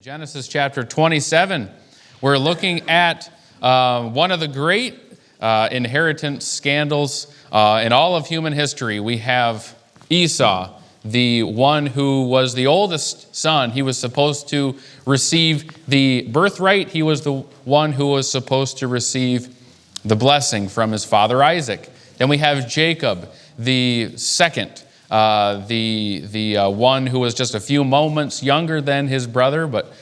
Genesis chapter 27. We're looking at one of the great inheritance scandals in all of human history. We have Esau, the one who was the oldest son. He was supposed to receive the birthright. He was the one who was supposed to receive the blessing from his father Isaac. Then we have Jacob, the second, the one who was just a few moments younger than his brother, but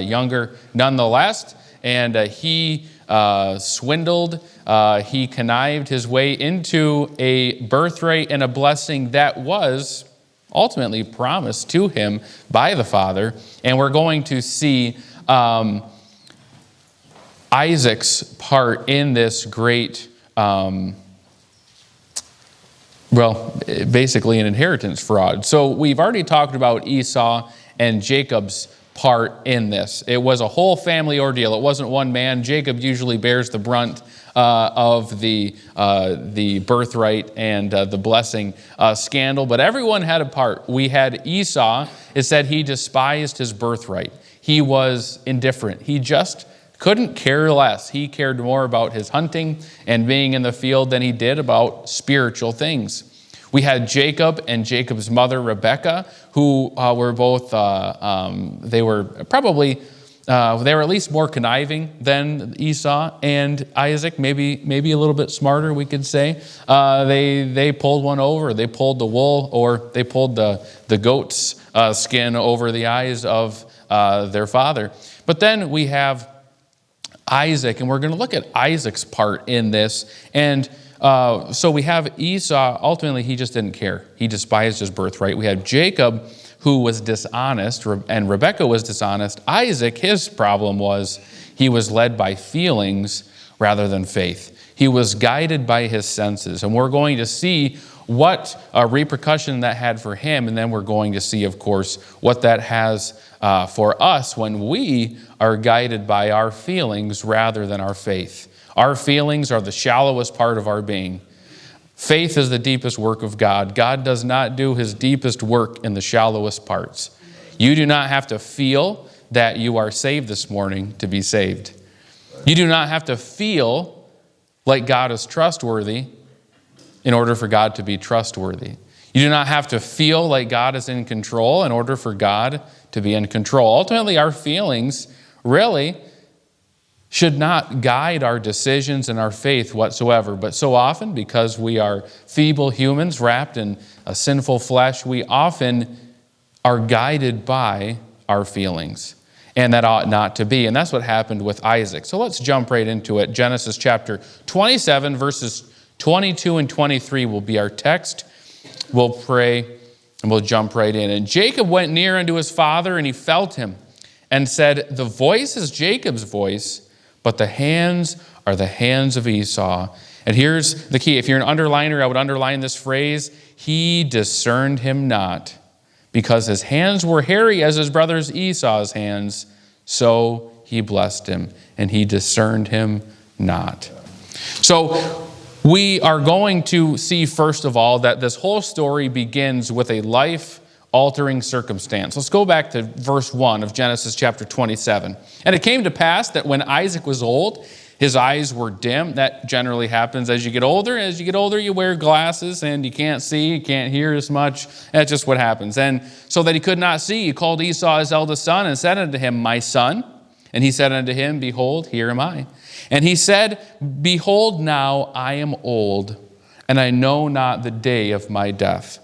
younger nonetheless. And he swindled, he connived his way into a birthright and a blessing that was ultimately promised to him by the Father. And we're going to see Isaac's part in this great basically an inheritance fraud. So we've already talked about Esau and Jacob's part in this. It was a whole family ordeal. It wasn't one man. Jacob usually bears the brunt of the birthright and the blessing scandal, but everyone had a part. We had Esau. It said he despised his birthright. He was indifferent. He just couldn't care less. He cared more about his hunting and being in the field than he did about spiritual things. We had Jacob and Jacob's mother, Rebekah, who were both, they were at least more conniving than Esau and Isaac, maybe a little bit smarter, we could say. They pulled one over. They pulled the wool, or they pulled the goat's skin over the eyes of their father. But then we have Isaac, and we're going to look at Isaac's part in this. And so we have Esau. Ultimately, he just didn't care. He despised his birthright. We have Jacob, who was dishonest, and Rebekah was dishonest. Isaac, his problem was he was led by feelings rather than faith. He was guided by his senses. And we're going to see what repercussion that had for him. And then we're going to see, of course, what that has for us when we are guided by our feelings rather than our faith. Our feelings are the shallowest part of our being. Faith is the deepest work of God. God does not do his deepest work in the shallowest parts. You do not have to feel that you are saved this morning to be saved. You do not have to feel like God is trustworthy in order for God to be trustworthy. You do not have to feel like God is in control in order for God to be in control. Ultimately, our feelings really should not guide our decisions and our faith whatsoever. But so often, because we are feeble humans wrapped in a sinful flesh, we often are guided by our feelings. And that ought not to be. And that's what happened with Isaac. So let's jump right into it. Genesis chapter 27, verses 22 and 23 will be our text. We'll pray and we'll jump right in. And Jacob went near unto his father, and he felt him, and said, the voice is Jacob's voice, but the hands are the hands of Esau. And here's the key. If you're an underliner, I would underline this phrase. He discerned him not, because his hands were hairy as his brother's Esau's hands. So he blessed him, and he discerned him not. So we are going to see, first of all, that this whole story begins with a life-altering circumstance. Let's go back to verse 1 of Genesis chapter 27. And it came to pass that when Isaac was old, his eyes were dim. That generally happens as you get older. As you get older, you wear glasses and you can't see, you can't hear as much. That's just what happens. And so that he could not see, he called Esau his eldest son and said unto him, my son. And he said unto him, behold, here am I. And he said, behold, now I am old, and I know not the day of my death.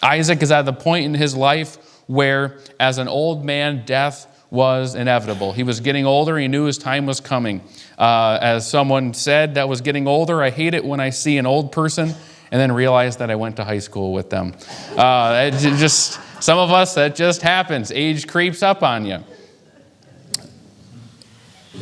Isaac is at the point in his life where, as an old man, death was inevitable. He was getting older. He knew his time was coming. As someone said that was getting older, I hate it when I see an old person and then realize that I went to high school with them. Some of us, that just happens. Age creeps up on you.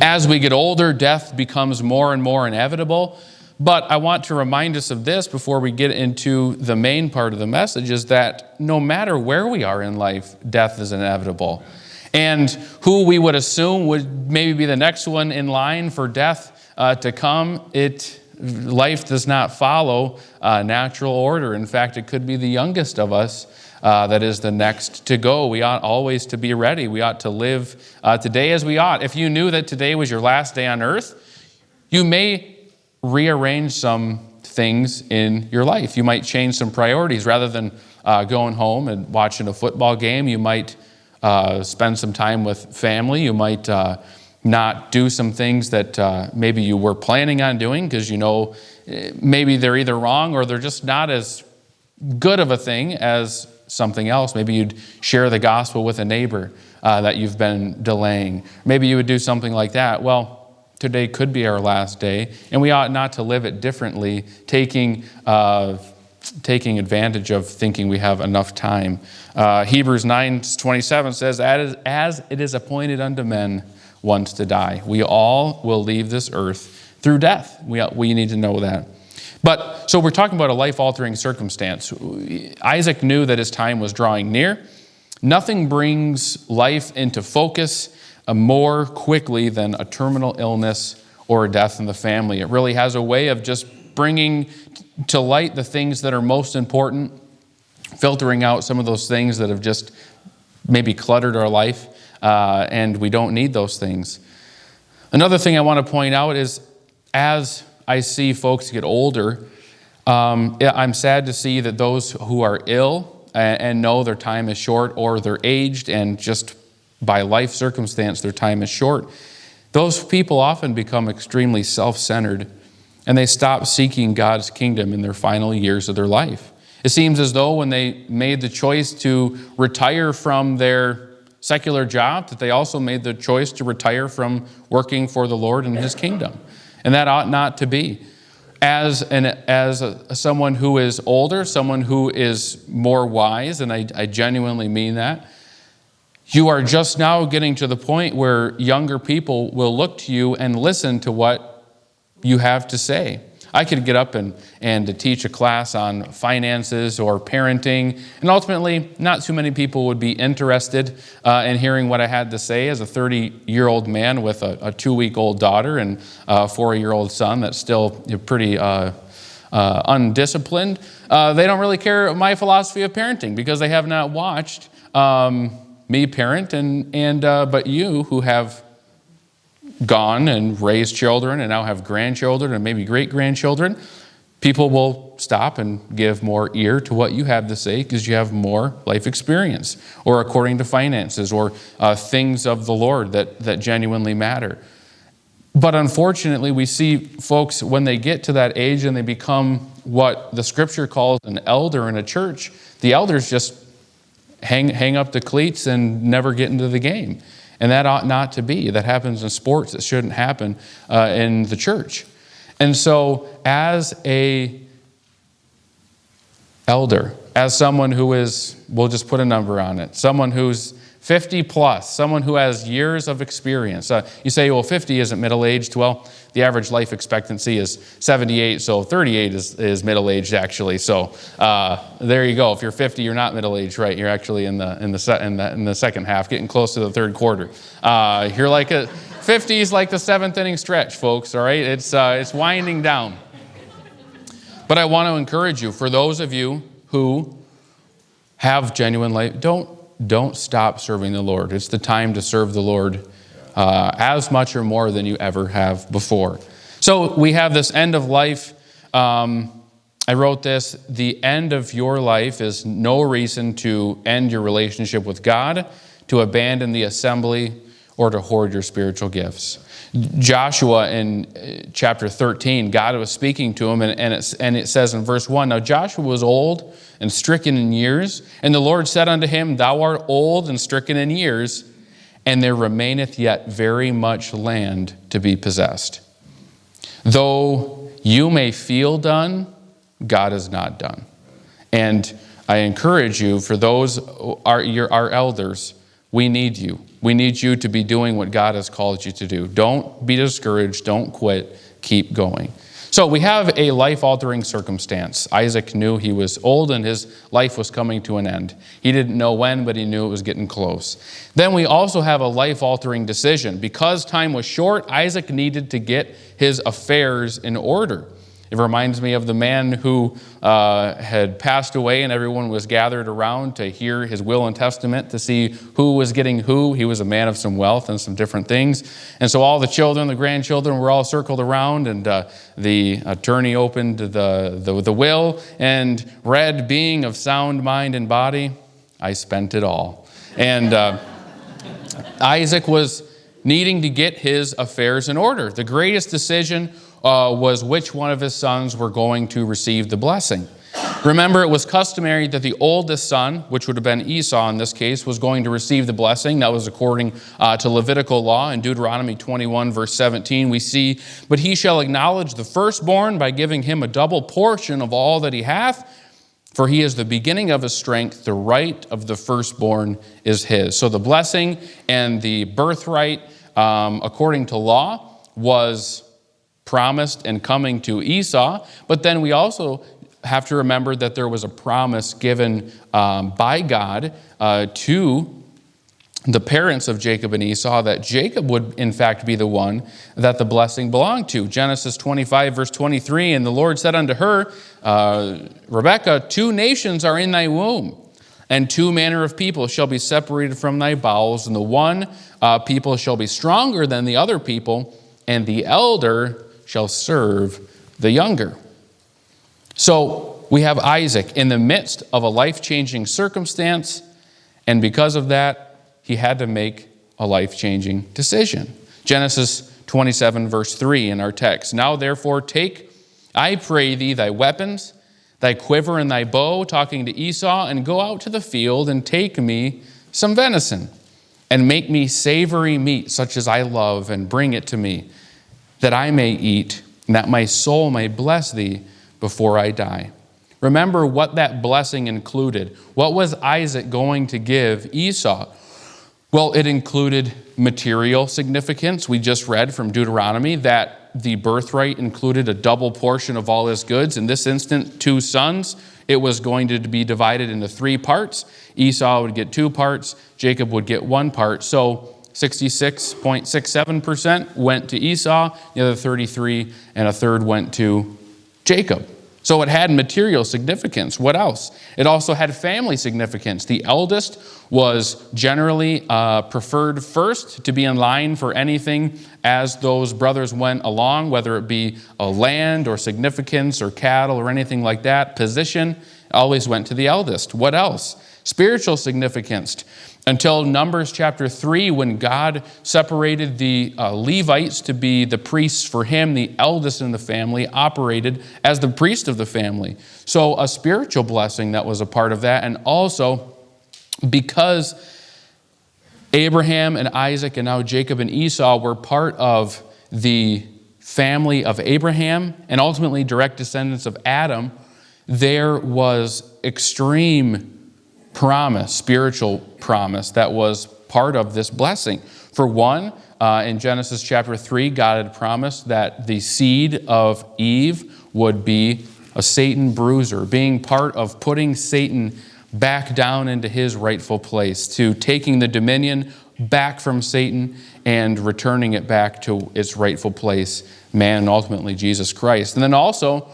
As we get older, death becomes more and more inevitable. But I want to remind us of this before we get into the main part of the message, is that no matter where we are in life, death is inevitable. And who we would assume would maybe be the next one in line for death to come, life does not follow natural order. In fact, it could be the youngest of us that is the next to go. We ought always to be ready. We ought to live today as we ought. If you knew that today was your last day on earth, you may rearrange some things in your life. You might change some priorities. Rather than going home and watching a football game, you might spend some time with family. You might not do some things that maybe you were planning on doing because you know maybe they're either wrong or they're just not as good of a thing as something else. Maybe you'd share the gospel with a neighbor that you've been delaying. Maybe you would do something like that. Well, today could be our last day, and we ought not to live it differently, taking advantage of thinking we have enough time. Hebrews 9:27 says, as it is appointed unto men once to die. We all will leave this earth through death. We need to know that. But, so we're talking about a life-altering circumstance. Isaac knew that his time was drawing near. Nothing brings life into focus more quickly than a terminal illness or a death in the family. It really has a way of just bringing to light the things that are most important, filtering out some of those things that have just maybe cluttered our life, and we don't need those things. Another thing I want to point out is, as I see folks get older, I'm sad to see that those who are ill and know their time is short, or they're aged and just by life circumstance their time is short, those people often become extremely self-centered, and they stop seeking God's kingdom in their final years of their life. It seems as though when they made the choice to retire from their secular job, that they also made the choice to retire from working for the Lord and His kingdom. And that ought not to be. As someone who is older, someone who is more wise, and I genuinely mean that, you are just now getting to the point where younger people will look to you and listen to what you have to say. I could get up and to teach a class on finances or parenting, and ultimately not too many people would be interested in hearing what I had to say as a 30-year-old man with a 2-week-old daughter and a 4-year-old son that's still pretty undisciplined. They don't really care my philosophy of parenting because they have not watched me parent, but you who have gone and raised children and now have grandchildren and maybe great-grandchildren, people will stop and give more ear to what you have to say because you have more life experience, or according to finances, or things of the Lord that genuinely matter. But unfortunately, we see folks, when they get to that age and they become what the Scripture calls an elder in a church, the elders just hang up the cleats and never get into the game. And that ought not to be. That happens in sports. It shouldn't happen in the church. And so as a elder, as someone who is, we'll just put a number on it, someone who's 50 plus, someone who has years of experience. You say, well, 50 isn't middle-aged. Well, the average life expectancy is 78, so 38 is middle-aged actually. So there you go. If you're 50, you're not middle-aged, right? You're actually in the second half, getting close to the third quarter. You're like 50 is like the seventh inning stretch, folks. All right, it's winding down. But I want to encourage you, for those of you who have genuine life, don't stop serving the Lord. It's the time to serve the Lord as much or more than you ever have before. So we have this end of life. I wrote this: the end of your life is no reason to end your relationship with God, to abandon the assembly, or to hoard your spiritual gifts. Joshua in chapter 13, God was speaking to him, and it says in verse 1, now Joshua was old and stricken in years, and the Lord said unto him, thou art old and stricken in years, and there remaineth yet very much land to be possessed. Though you may feel done, God is not done. And I encourage you, for those our elders, we need you. We need you to be doing what God has called you to do. Don't be discouraged. Don't quit. Keep going. So we have a life-altering circumstance. Isaac knew he was old and his life was coming to an end. He didn't know when, but he knew it was getting close. Then we also have a life-altering decision. Because time was short, Isaac needed to get his affairs in order. It reminds me of the man who had passed away and everyone was gathered around to hear his will and testament to see who was getting who. He was a man of some wealth and some different things. And so all the children, the grandchildren were all circled around, and the attorney opened the will and read, "Being of sound mind and body, I spent it all." And Isaac was needing to get his affairs in order. The greatest decision was which one of his sons were going to receive the blessing. Remember, it was customary that the oldest son, which would have been Esau in this case, was going to receive the blessing. That was according to Levitical law. In Deuteronomy 21, verse 17, we see, "But he shall acknowledge the firstborn by giving him a double portion of all that he hath, for he is the beginning of his strength. The right of the firstborn is his." So the blessing and the birthright, according to law, was promised and coming to Esau. But then we also have to remember that there was a promise given by God to the parents of Jacob and Esau, that Jacob would in fact be the one that the blessing belonged to. Genesis 25, verse 23, "And the Lord said unto her, Rebekah, 2 nations are in thy womb, and 2 manner of people shall be separated from thy bowels, and the one people shall be stronger than the other people, and the elder shall serve the younger." So we have Isaac in the midst of a life-changing circumstance, and because of that, he had to make a life-changing decision. Genesis 27, verse 3 in our text. "Now therefore take, I pray thee, thy weapons, thy quiver and thy bow," talking to Esau, "and go out to the field and take me some venison, and make me savory meat, such as I love, and bring it to me, that I may eat, and that my soul may bless thee before I die." Remember what that blessing included. What was Isaac going to give Esau? Well, it included material significance. We just read from Deuteronomy that the birthright included a double portion of all his goods. In this instance, 2 sons. It was going to be divided into 3 parts. Esau would get 2 parts. Jacob would get 1 part. So 66.67% went to Esau. The other 33 and a third went to Jacob. So it had material significance. What else? It also had family significance. The eldest was generally preferred first to be in line for anything as those brothers went along, whether it be a land or significance or cattle or anything like that. Position always went to the eldest. What else? Spiritual significance. Until Numbers chapter 3, when God separated the Levites to be the priests for him, the eldest in the family operated as the priest of the family. So a spiritual blessing that was a part of that. And also, because Abraham and Isaac and now Jacob and Esau were part of the family of Abraham and ultimately direct descendants of Adam, there was extreme promise, spiritual promise, that was part of this blessing. For one, in Genesis chapter 3, God had promised that the seed of Eve would be a Satan bruiser, being part of putting Satan back down into his rightful place, to taking the dominion back from Satan and returning it back to its rightful place, man, and ultimately Jesus Christ. And then also,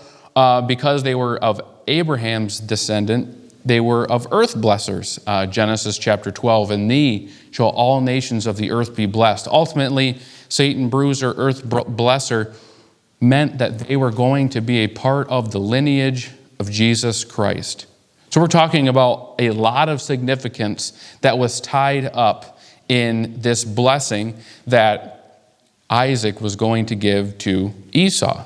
because they were of Abraham's descendant, they were of earth blessers. Genesis chapter 12, "In thee shall all nations of the earth be blessed." Ultimately, Satan bruiser, earth blesser, meant that they were going to be a part of the lineage of Jesus Christ. So we're talking about a lot of significance that was tied up in this blessing that Isaac was going to give to Esau.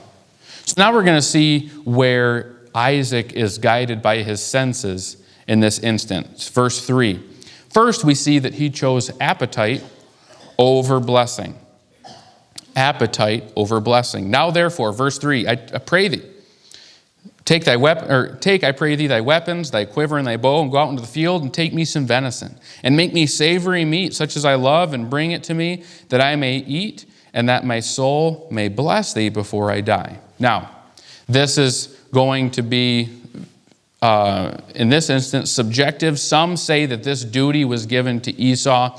So now we're going to see where Isaac is guided by his senses in this instance. Verse 3. First, we see that he chose appetite over blessing. Appetite over blessing. "Now therefore," verse 3, I pray thee, take, I pray thee, thy weapons, thy quiver and thy bow, and go out into the field and take me some venison, and make me savory meat, such as I love, and bring it to me, that I may eat, and that my soul may bless thee before I die. Now, this is going to be, in this instance, subjective. Some say that this duty was given to Esau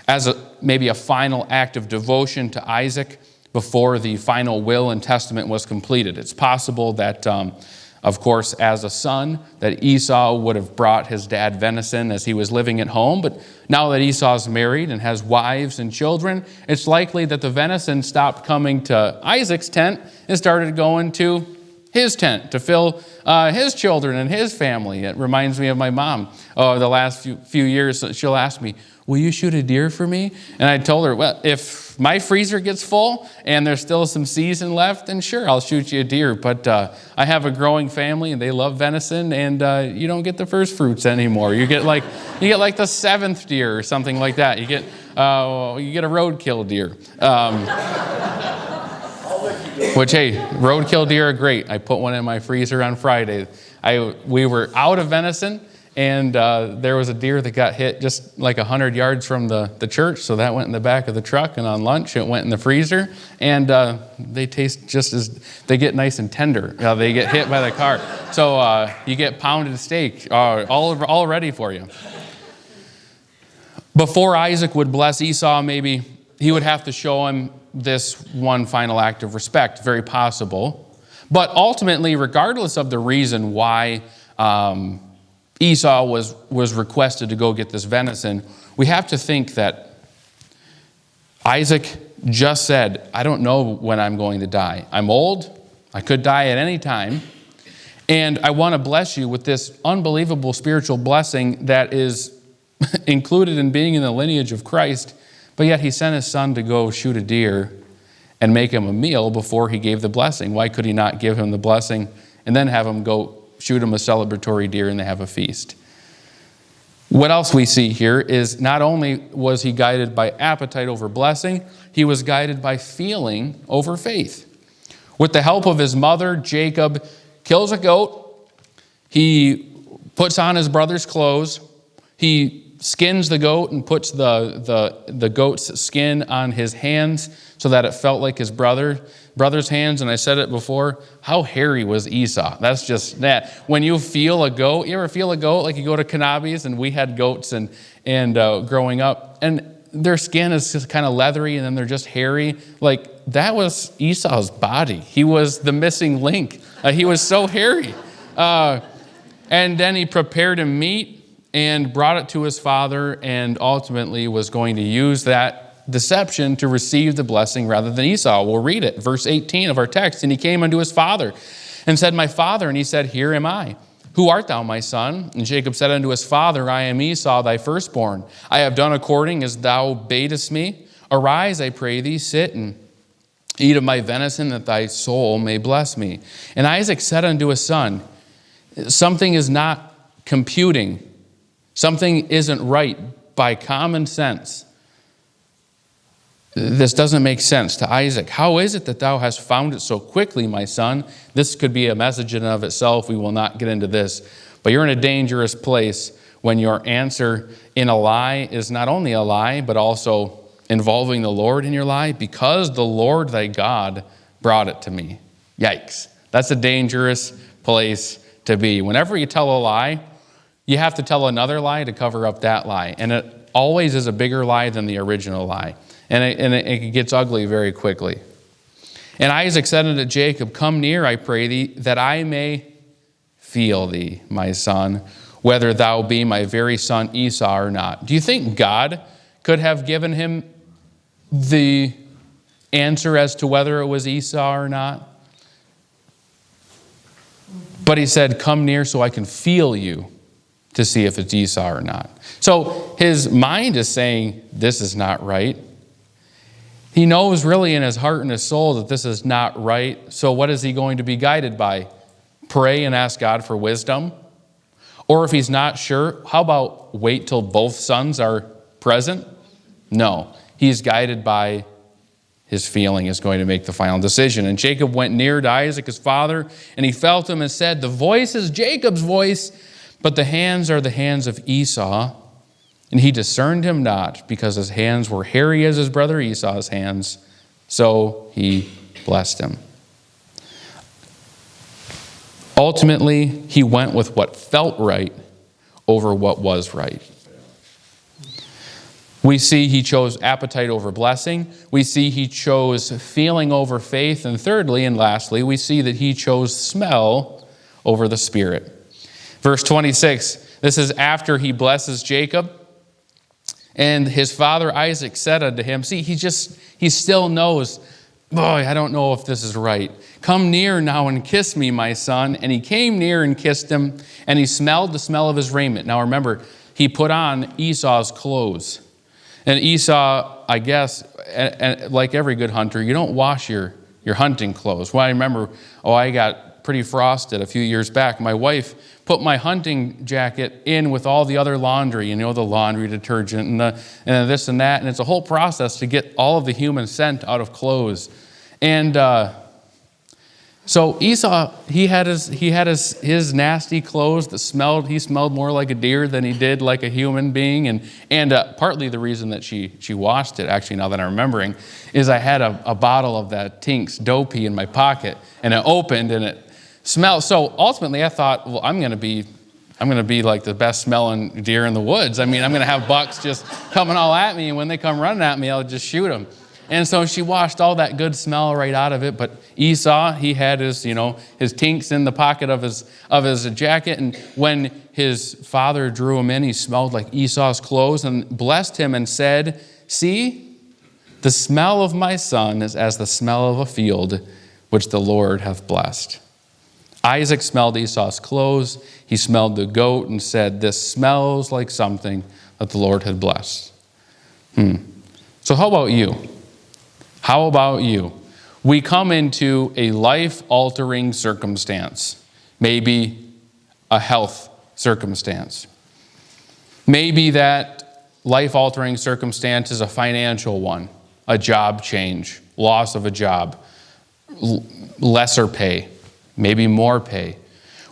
as maybe a final act of devotion to Isaac before the final will and testament was completed. It's possible that, of course, as a son, that Esau would have brought his dad venison as he was living at home. But now that Esau's married and has wives and children, it's likely that the venison stopped coming to Isaac's tent and started going to his tent to fill his children and his family. It reminds me of my mom. The last few years, she'll ask me, will you shoot a deer for me? And I told her, well, if my freezer gets full and there's still some season left, then sure, I'll shoot you a deer. But I have a growing family and they love venison, and you don't get the first fruits anymore. You get like the seventh deer or something like that. You get a roadkill deer. Which, hey, roadkill deer are great. I put one in my freezer on Friday. We were out of venison, and there was a deer that got hit just like 100 yards from the church, so that went in the back of the truck, and on lunch it went in the freezer, and they taste just as, they get nice and tender. They get hit by the car. So you get pounded steak all ready for you. Before Isaac would bless Esau, maybe he would have to show him this one final act of respect, very possible. But ultimately, regardless of the reason why Esau was requested to go get this venison, we have to think that Isaac just said, I don't know when I'm going to die. I'm old. I could die at any time. And I want to bless you with this unbelievable spiritual blessing that is included in being in the lineage of Christ. But yet he sent his son to go shoot a deer and make him a meal before he gave the blessing. Why could he not give him the blessing and then have him go shoot him a celebratory deer and they have a feast? What else we see here is not only was he guided by appetite over blessing, he was guided by feeling over faith. With the help of his mother, Jacob kills a goat. He puts on his brother's clothes. He skins the goat and puts the goat's skin on his hands so that it felt like his brother's hands. And I said it before, how hairy was Esau? That's just that. When you feel a goat, you ever feel a goat? Like you go to Kanabe's, and we had goats and growing up, and their skin is just kind of leathery, and then they're just hairy. Like that was Esau's body. He was the missing link. He was so hairy. And then he prepared him meat and brought it to his father, and ultimately was going to use that deception to receive the blessing rather than Esau. We'll read it, verse 18 of our text. And he came unto his father and said, My father. And he said, Here am I. Who art thou, my son? And Jacob said unto his father, I am Esau, thy firstborn. I have done according as thou badest me. Arise, I pray thee, sit and eat of my venison, that thy soul may bless me. And Isaac said unto his son, Something is not computing. Something isn't right by common sense. This doesn't make sense to Isaac. How is it that thou hast found it so quickly, my son? This could be a message in and of itself. We will not get into this. But you're in a dangerous place when your answer in a lie is not only a lie, but also involving the Lord in your lie, because the Lord thy God brought it to me. Yikes. That's a dangerous place to be. Whenever you tell a lie, you have to tell another lie to cover up that lie. And it always is a bigger lie than the original lie. And it gets ugly very quickly. And Isaac said unto Jacob, Come near, I pray thee, that I may feel thee, my son, whether thou be my very son Esau or not. Do you think God could have given him the answer as to whether it was Esau or not? But he said, Come near so I can feel you, to see if it's Esau or not. So his mind is saying, this is not right. He knows really in his heart and his soul that this is not right. So what is he going to be guided by? Pray and ask God for wisdom? Or if he's not sure, how about wait till both sons are present? No, he's guided by his feeling is going to make the final decision. And Jacob went near to Isaac, his father, and he felt him and said, The voice is Jacob's voice, but the hands are the hands of Esau. And he discerned him not, because his hands were hairy as his brother Esau's hands. So he blessed him. Ultimately, he went with what felt right over what was right. We see he chose appetite over blessing. We see he chose feeling over faith. And thirdly and lastly, we see that he chose smell over the Spirit. Verse 26, this is after he blesses Jacob. And his father Isaac said unto him, see, he still knows, boy, I don't know if this is right. Come near now and kiss me, my son. And he came near and kissed him, and he smelled the smell of his raiment. Now remember, he put on Esau's clothes. And Esau, I guess, like every good hunter, you don't wash your hunting clothes. Well, I remember, I got pretty frosted a few years back. My wife put my hunting jacket in with all the other laundry, the laundry detergent and this and that. And it's a whole process to get all of the human scent out of clothes. And so Esau, he had his nasty clothes that he smelled more like a deer than he did like a human being. And partly the reason that she washed it, actually, now that I'm remembering, is I had a bottle of that Tinks Dopey in my pocket, and it opened and it smelled. So ultimately I thought, well, I'm going to be like the best smelling deer in the woods. I mean, I'm going to have bucks just coming all at me, and when they come running at me, I'll just shoot them. And so she washed all that good smell right out of it. But Esau, he had his Tinks in the pocket of his jacket. And when his father drew him in, he smelled like Esau's clothes and blessed him and said, see, the smell of my son is as the smell of a field which the Lord hath blessed. Isaac smelled Esau's clothes. He smelled the goat and said, this smells like something that the Lord had blessed. So how about you? How about you? We come into a life-altering circumstance, maybe a health circumstance. Maybe that life-altering circumstance is a financial one, a job change, loss of a job, lesser pay, maybe more pay.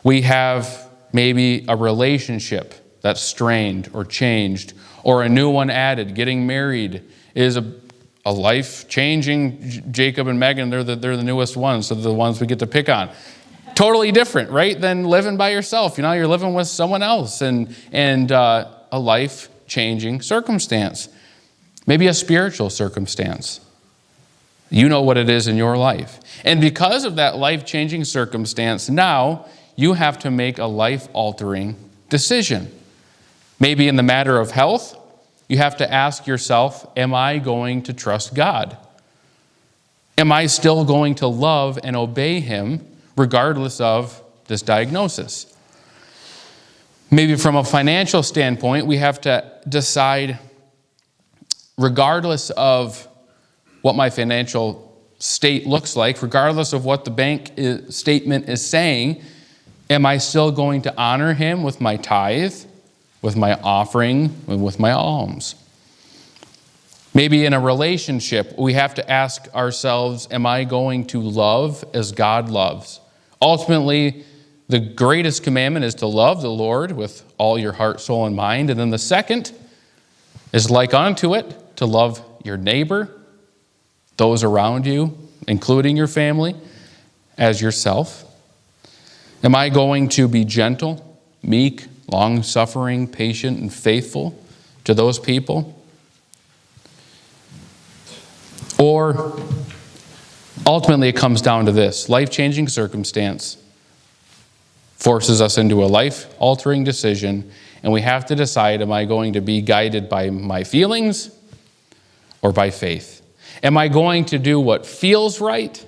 We have maybe a relationship that's strained or changed, or a new one added. Getting married is a life-changing. Jacob and Megan, they're the newest ones, so they're the ones we get to pick on. Totally different, right, than living by yourself. You're living with someone else, and a life-changing circumstance. Maybe a spiritual circumstance. You know what it is in your life. And because of that life-changing circumstance, now you have to make a life-altering decision. Maybe in the matter of health, you have to ask yourself, am I going to trust God? Am I still going to love and obey him regardless of this diagnosis? Maybe from a financial standpoint, we have to decide, regardless of what my financial state looks like, regardless of what the bank statement is saying, am I still going to honor him with my tithe, with my offering, and with my alms? Maybe in a relationship, we have to ask ourselves, am I going to love as God loves? Ultimately, the greatest commandment is to love the Lord with all your heart, soul, and mind. And then the second is like unto it, to love your neighbor, those around you, including your family, as yourself. Am I going to be gentle, meek, long-suffering, patient, and faithful to those people? Or ultimately it comes down to this. Life-changing circumstance forces us into a life-altering decision, and we have to decide, am I going to be guided by my feelings or by faith? Am I going to do what feels right,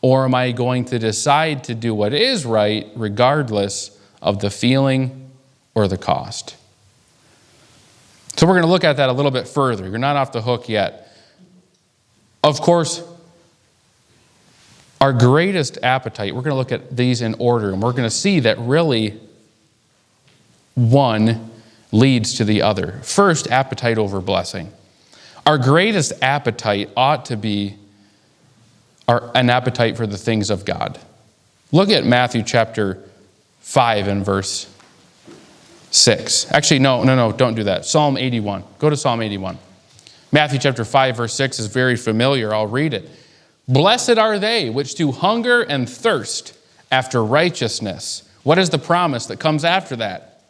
or am I going to decide to do what is right regardless of the feeling or the cost? So we're going to look at that a little bit further. You're not off the hook yet. Of course, our greatest appetite, we're going to look at these in order, and we're going to see that really one leads to the other. First, appetite over blessing. Our greatest appetite ought to be an appetite for the things of God. Look at Matthew chapter 5 and verse 6. Actually, no, don't do that. Psalm 81. Go to Psalm 81. Matthew chapter 5, verse 6 is very familiar. I'll read it. Blessed are they which do hunger and thirst after righteousness. What is the promise that comes after that?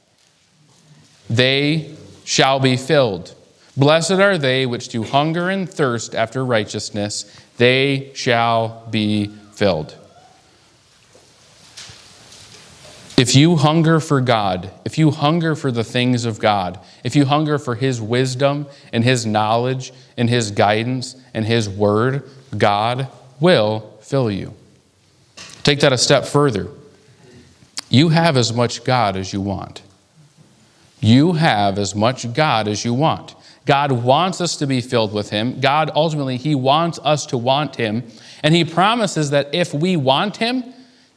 They shall be filled. Blessed are they which do hunger and thirst after righteousness. They shall be filled. If you hunger for God, if you hunger for the things of God, if you hunger for His wisdom and His knowledge and His guidance and His word, God will fill you. Take that a step further. You have as much God as you want. You have as much God as you want. God wants us to be filled with Him. God, ultimately, He wants us to want Him. And He promises that if we want Him,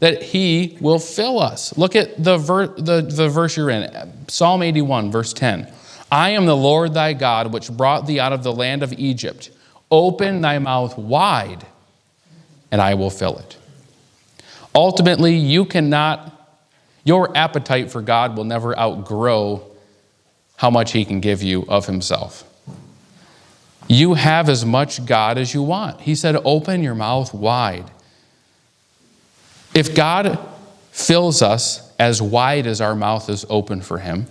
that He will fill us. Look at the verse you're in, Psalm 81, verse 10. I am the Lord thy God, which brought thee out of the land of Egypt. Open thy mouth wide, and I will fill it. Ultimately, your appetite for God will never outgrow how much He can give you of Himself. You have as much God as you want. He said, open your mouth wide. If God fills us as wide as our mouth is open for Him,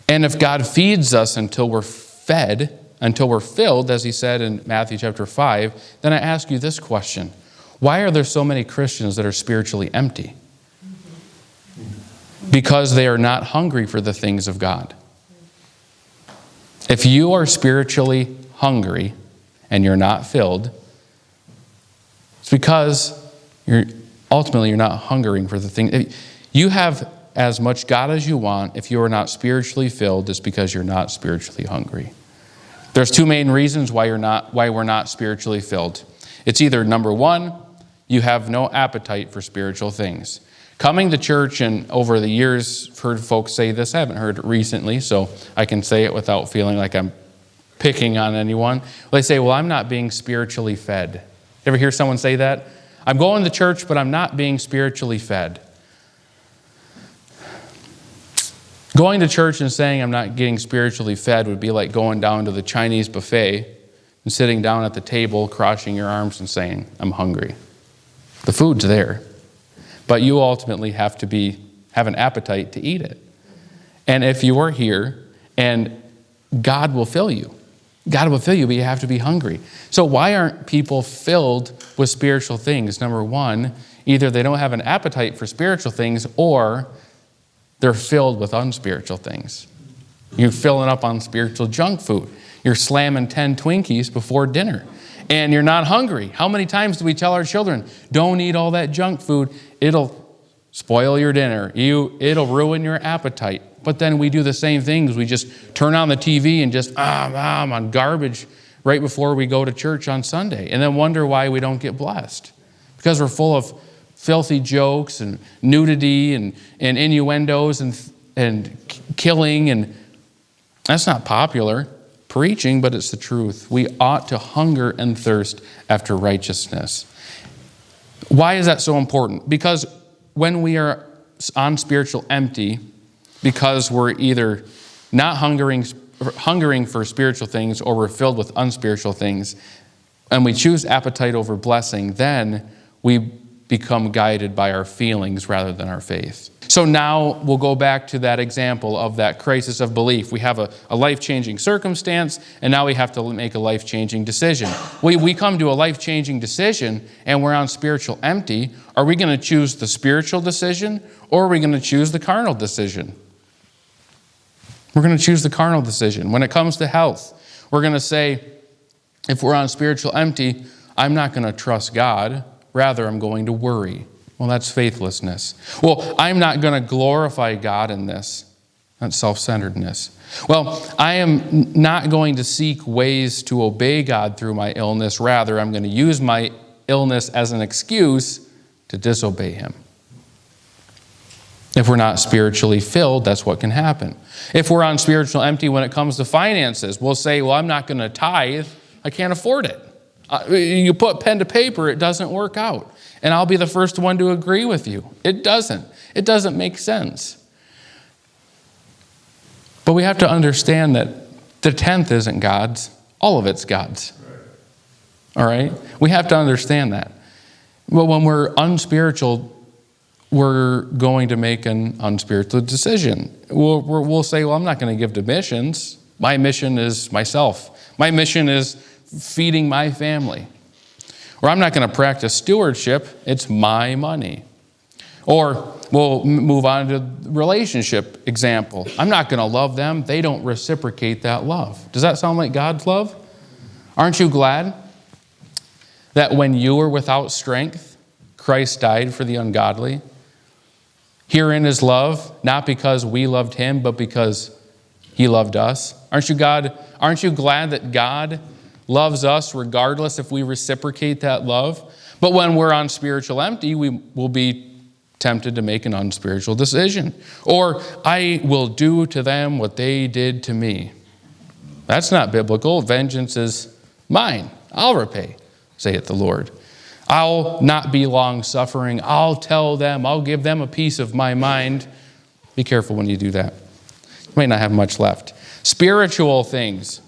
and if God feeds us until we're fed, until we're filled, as He said in Matthew chapter 5, then I ask you this question. Why are there so many Christians that are spiritually empty? Because they are not hungry for the things of God. If you are spiritually hungry and you're not filled, it's because ultimately you're not hungering for the thing. You have as much God as you want. If you are not spiritually filled, it's because you're not spiritually hungry. There's two main reasons why we're not spiritually filled. It's either, number one, you have no appetite for spiritual things. Coming to church, and over the years, I've heard folks say this. I haven't heard it recently, so I can say it without feeling like I'm picking on anyone. They say, well, I'm not being spiritually fed. You ever hear someone say that? I'm going to church, but I'm not being spiritually fed. Going to church and saying I'm not getting spiritually fed would be like going down to the Chinese buffet and sitting down at the table, crossing your arms and saying, I'm hungry. The food's there, but you ultimately have an appetite to eat it. And if you are here, and God will fill you. God will fill you, but you have to be hungry. So why aren't people filled with spiritual things? Number one, either they don't have an appetite for spiritual things, or they're filled with unspiritual things. You're filling up on spiritual junk food. You're slamming 10 Twinkies before dinner, and you're not hungry. How many times do we tell our children, don't eat all that junk food? It'll spoil your dinner. It'll ruin your appetite. But then we do the same things. We just turn on the TV and just on garbage right before we go to church on Sunday, and then wonder why we don't get blessed. Because we're full of filthy jokes and nudity and innuendos and killing, and that's not popular preaching, but it's the truth. We ought to hunger and thirst after righteousness. Why is that so important? Because when we are on spiritual empty, because we're either not hungering for spiritual things, or we're filled with unspiritual things, and we choose appetite over blessing, then we become guided by our feelings rather than our faith. So now we'll go back to that example of that crisis of belief. We have a life-changing circumstance, and now we have to make a life-changing decision. We come to a life-changing decision, and we're on spiritual empty. Are we going to choose the spiritual decision, or are we going to choose the carnal decision? We're going to choose the carnal decision. When it comes to health, we're going to say, if we're on spiritual empty, I'm not going to trust God. Rather, I'm going to worry. Well, that's faithlessness. Well, I'm not going to glorify God in this. That's self-centeredness. Well, I am not going to seek ways to obey God through my illness. Rather, I'm going to use my illness as an excuse to disobey Him. If we're not spiritually filled, that's what can happen. If we're on spiritual empty when it comes to finances, we'll say, well, I'm not going to tithe. I can't afford it. You put pen to paper, it doesn't work out. And I'll be the first one to agree with you. It doesn't. It doesn't make sense. But we have to understand that the 10th isn't God's. All of it's God's. All right? We have to understand that. But when we're unspiritual, we're going to make an unspiritual decision. We'll say, well, I'm not going to give to missions. My mission is myself. My mission is feeding my family. Or I'm not going to practice stewardship. It's my money. Or we'll move on to relationship example. I'm not going to love them. They don't reciprocate that love. Does that sound like God's love? Aren't you glad that when you were without strength, Christ died for the ungodly? Herein is love, not because we loved him, but because he loved us. Aren't you glad that God loves us regardless if we reciprocate that love? But when we're on spiritual empty, we will be tempted to make an unspiritual decision. Or, I will do to them what they did to me. That's not biblical. Vengeance is mine. I'll repay, saith the Lord. I'll not be long-suffering. I'll tell them. I'll give them a piece of my mind. Be careful when you do that. You might not have much left. Spiritual things.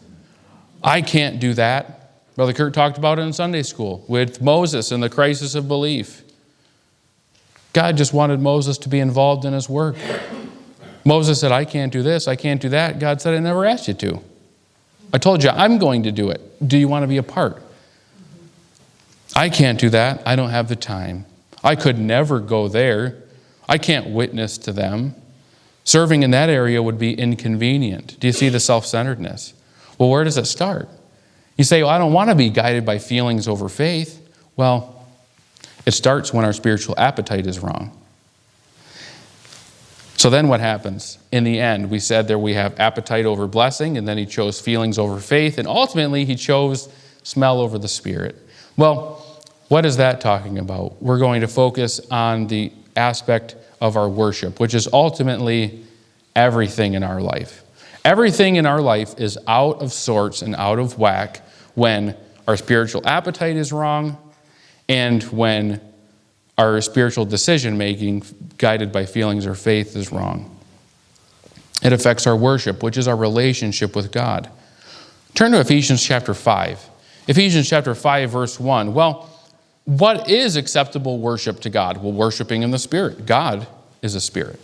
I can't do that. Brother Kurt talked about it in Sunday school with Moses and the crisis of belief. God just wanted Moses to be involved in his work. Moses said, I can't do this, I can't do that. God said, I never asked you to. I told you I'm going to do it. Do you want to be a part? I can't do that. I don't have the time. I could never go there. I can't witness to them. Serving in that area would be inconvenient. Do you see the self-centeredness? Well, where does it start? You say, well, I don't want to be guided by feelings over faith. Well, it starts when our spiritual appetite is wrong. So then what happens? In the end, we said there we have appetite over blessing, and then he chose feelings over faith, and ultimately he chose smell over the Spirit. Well, what is that talking about? We're going to focus on the aspect of our worship, which is ultimately everything in our life. Everything in our life is out of sorts and out of whack when our spiritual appetite is wrong and when our spiritual decision-making, guided by feelings or faith, is wrong. It affects our worship, which is our relationship with God. Turn to Ephesians chapter 5. Ephesians chapter 5, verse 1. Well, what is acceptable worship to God? Well, worshiping in the Spirit. God is a Spirit.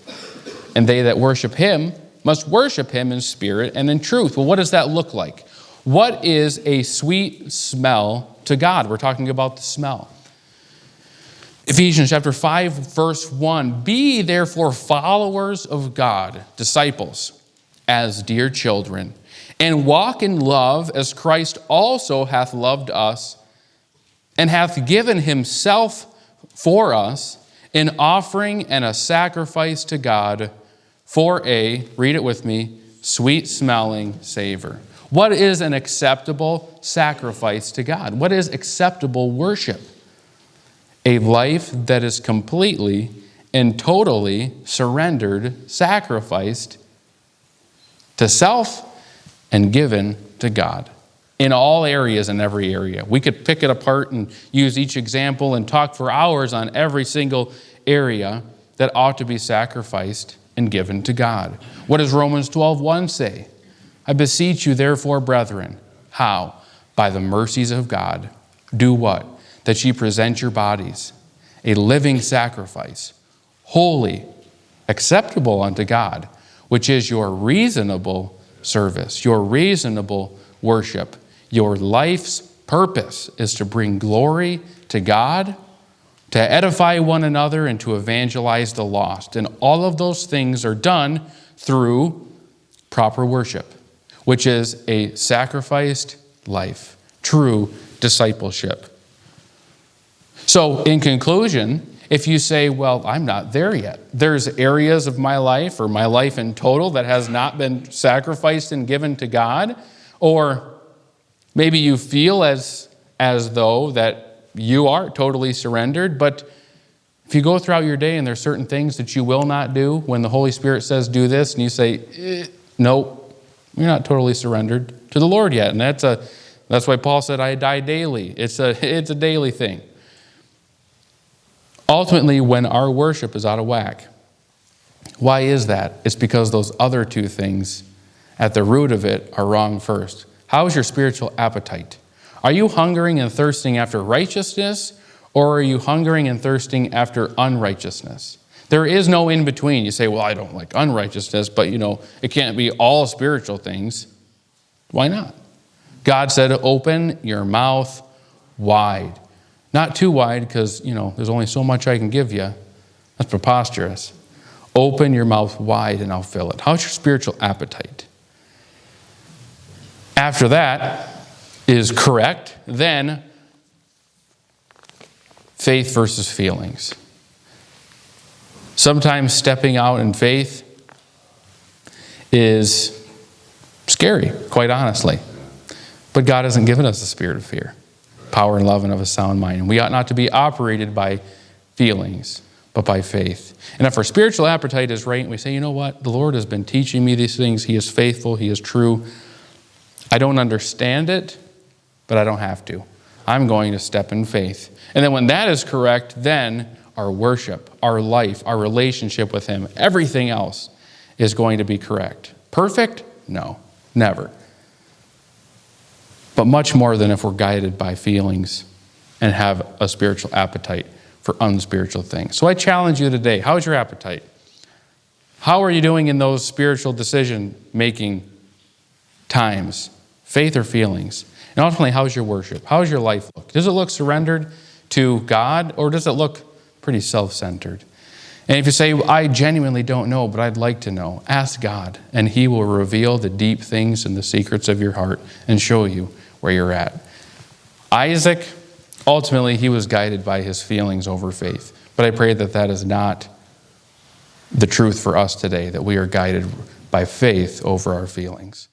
And they that worship him must worship him in spirit and in truth. Well, what does that look like? What is a sweet smell to God? We're talking about the smell. Ephesians chapter 5, verse 1. Be therefore followers of God, disciples, as dear children, and walk in love as Christ also hath loved us, and hath given himself for us, an offering and a sacrifice to God for a, read it with me, sweet-smelling savor. What is an acceptable sacrifice to God? What is acceptable worship? A life that is completely and totally surrendered, sacrificed to self and given to God. In all areas and every area. We could pick it apart and use each example and talk for hours on every single area that ought to be sacrificed and given to God. What does Romans 12:1 say? I beseech you therefore, brethren. How? By the mercies of God. Do what? That ye present your bodies a living sacrifice, holy, acceptable unto God, which is your reasonable service, your reasonable worship. Your life's purpose is to bring glory to God, to edify one another, and to evangelize the lost. And all of those things are done through proper worship, which is a sacrificed life, true discipleship. So in conclusion, if you say, well, I'm not there yet. There's areas of my life or my life in total that has not been sacrificed and given to God, or maybe you feel as though that you are totally surrendered, but if you go throughout your day and there's certain things that you will not do when the Holy Spirit says do this, and you say, nope, you're not totally surrendered to the Lord yet. And that's why Paul said, I die daily. It's a daily thing. Ultimately, when our worship is out of whack, why is that? It's because those other two things at the root of it are wrong first. How is your spiritual appetite? Are you hungering and thirsting after righteousness, or are you hungering and thirsting after unrighteousness? There is no in between. You say, well, I don't like unrighteousness, but it can't be all spiritual things. Why not? God said, open your mouth wide. Not too wide because, there's only so much I can give you. That's preposterous. Open your mouth wide and I'll fill it. How's your spiritual appetite? After that is correct, then faith versus feelings. Sometimes stepping out in faith is scary, quite honestly. But God hasn't given us a spirit of fear, power and love and of a sound mind. And we ought not to be operated by feelings, but by faith. And if our spiritual appetite is right, and we say, you know what? The Lord has been teaching me these things. He is faithful. He is true. I don't understand it, but I don't have to. I'm going to step in faith. And then when that is correct, then our worship, our life, our relationship with Him, everything else is going to be correct. Perfect? No, never. But much more than if we're guided by feelings and have a spiritual appetite for unspiritual things. So I challenge you today. How's your appetite? How are you doing in those spiritual decision-making times? Faith or feelings? And ultimately, how's your worship? How's your life look? Does it look surrendered to God, or does it look pretty self-centered? And if you say, I genuinely don't know, but I'd like to know, ask God, and He will reveal the deep things and the secrets of your heart and show you where you're at. Isaac, ultimately, he was guided by his feelings over faith. But I pray that that is not the truth for us today, that we are guided by faith over our feelings.